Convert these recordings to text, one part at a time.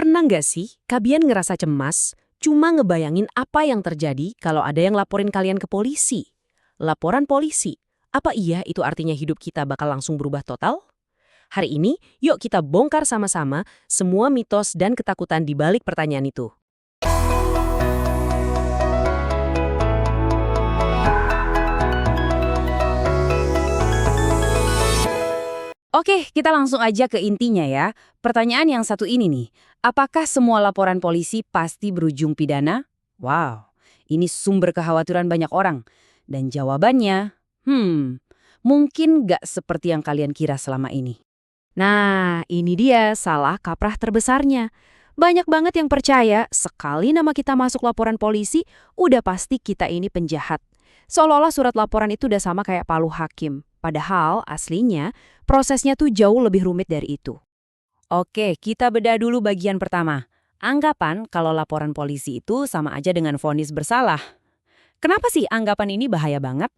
Pernah nggak sih kalian ngerasa cemas cuma ngebayangin apa yang terjadi kalau ada yang laporin kalian ke polisi? Laporan polisi, apa iya itu artinya hidup kita bakal langsung berubah total? Hari ini, yuk kita bongkar sama-sama semua mitos dan ketakutan di balik pertanyaan itu. Oke, kita langsung aja ke intinya ya. Pertanyaan yang satu ini nih, apakah semua laporan polisi pasti berujung pidana? Wow, ini sumber kekhawatiran banyak orang. Dan jawabannya, mungkin nggak seperti yang kalian kira selama ini. Nah, ini dia salah kaprah terbesarnya. Banyak banget yang percaya sekali nama kita masuk laporan polisi, udah pasti kita ini penjahat. Seolah-olah surat laporan itu udah sama kayak palu hakim. Padahal aslinya prosesnya tuh jauh lebih rumit dari itu. Oke, kita bedah dulu bagian pertama. Anggapan kalau laporan polisi itu sama aja dengan vonis bersalah. Kenapa sih anggapan ini bahaya banget?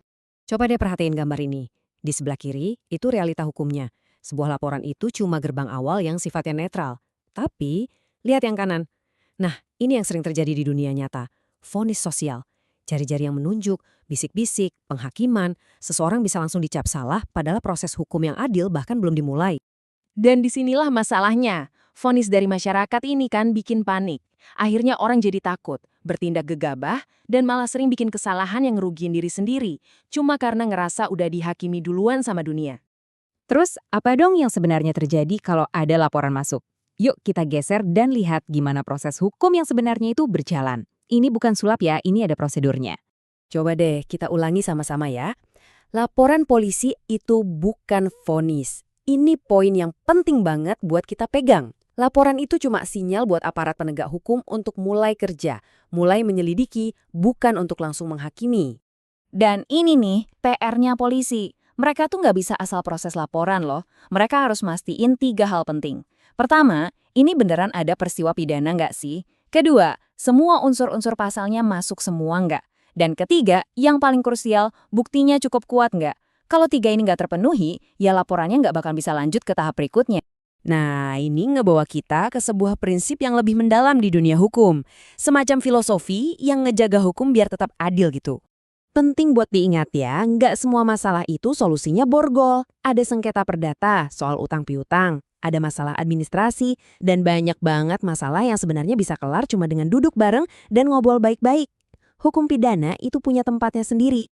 Coba deh perhatiin gambar ini. Di sebelah kiri itu realita hukumnya. Sebuah laporan itu cuma gerbang awal yang sifatnya netral. Tapi, lihat yang kanan. Nah, ini yang sering terjadi di dunia nyata. Vonis sosial. Jari-jari yang menunjuk, bisik-bisik, penghakiman, seseorang bisa langsung dicap salah padahal proses hukum yang adil bahkan belum dimulai. Dan disinilah masalahnya. Vonis dari masyarakat ini kan bikin panik. Akhirnya orang jadi takut, bertindak gegabah, dan malah sering bikin kesalahan yang ngerugiin diri sendiri. Cuma karena ngerasa udah dihakimi duluan sama dunia. Terus, apa dong yang sebenarnya terjadi kalau ada laporan masuk? Yuk kita geser dan lihat gimana proses hukum yang sebenarnya itu berjalan. Ini bukan sulap ya, ini ada prosedurnya. Coba deh kita ulangi sama-sama ya. Laporan polisi itu bukan vonis. Ini poin yang penting banget buat kita pegang. Laporan itu cuma sinyal buat aparat penegak hukum untuk mulai kerja, mulai menyelidiki, bukan untuk langsung menghakimi. Dan ini nih PR-nya polisi. Mereka tuh nggak bisa asal proses laporan loh. Mereka harus mastiin 3 hal penting. Pertama, ini beneran ada peristiwa pidana nggak sih? Kedua, semua unsur-unsur pasalnya masuk semua nggak? Dan ketiga, yang paling krusial, buktinya cukup kuat nggak? Kalau 3 ini nggak terpenuhi, ya laporannya nggak bakal bisa lanjut ke tahap berikutnya. Nah, ini ngebawa kita ke sebuah prinsip yang lebih mendalam di dunia hukum. Semacam filosofi yang ngejaga hukum biar tetap adil gitu. Penting buat diingat ya, nggak semua masalah itu solusinya borgol. Ada sengketa perdata soal utang piutang, ada masalah administrasi, dan banyak banget masalah yang sebenarnya bisa kelar cuma dengan duduk bareng dan ngobrol baik-baik. Hukum pidana itu punya tempatnya sendiri.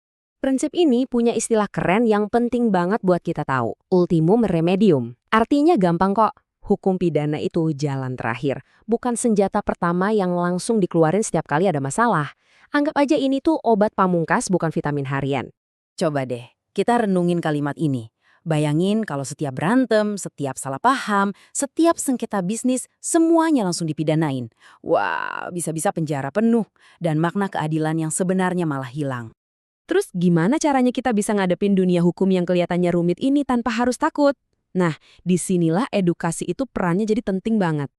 Prinsip ini punya istilah keren yang penting banget buat kita tahu, ultimum remedium. Artinya gampang kok, hukum pidana itu jalan terakhir, bukan senjata pertama yang langsung dikeluarin setiap kali ada masalah. Anggap aja ini tuh obat pamungkas bukan vitamin harian. Coba deh, kita renungin kalimat ini. Bayangin kalau setiap berantem, setiap salah paham, setiap sengketa bisnis, semuanya langsung dipidanain. Wah, bisa-bisa penjara penuh, dan makna keadilan yang sebenarnya malah hilang. Terus gimana caranya kita bisa ngadepin dunia hukum yang kelihatannya rumit ini tanpa harus takut? Nah, disinilah edukasi itu perannya jadi penting banget.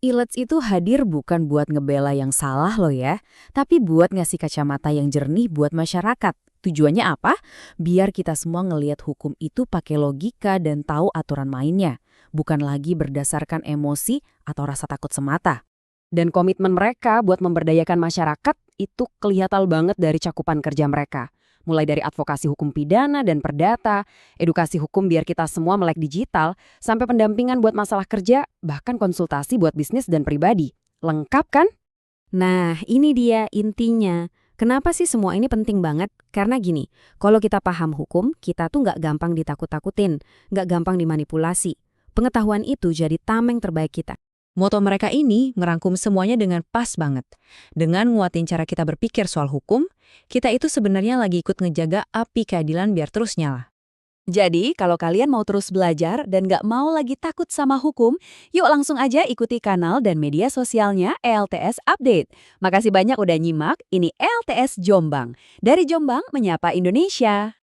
ILETS itu hadir bukan buat ngebela yang salah loh ya, tapi buat ngasih kacamata yang jernih buat masyarakat. Tujuannya apa? Biar kita semua ngelihat hukum itu pakai logika dan tahu aturan mainnya, bukan lagi berdasarkan emosi atau rasa takut semata. Dan komitmen mereka buat memberdayakan masyarakat itu kelihatan banget dari cakupan kerja mereka. Mulai dari advokasi hukum pidana dan perdata, edukasi hukum biar kita semua melek digital, sampai pendampingan buat masalah kerja, bahkan konsultasi buat bisnis dan pribadi. Lengkap kan? Nah, ini dia intinya. Kenapa sih semua ini penting banget? Karena gini, kalau kita paham hukum, kita tuh nggak gampang ditakut-takutin, nggak gampang dimanipulasi. Pengetahuan itu jadi tameng terbaik kita. Moto mereka ini ngerangkum semuanya dengan pas banget. Dengan nguatin cara kita berpikir soal hukum, kita itu sebenarnya lagi ikut ngejaga api keadilan biar terus nyala. Jadi, kalau kalian mau terus belajar dan nggak mau lagi takut sama hukum, yuk langsung aja ikuti kanal dan media sosialnya ELTS Update. Makasih banyak udah nyimak, ini ELTS Jombang. Dari Jombang, menyapa Indonesia.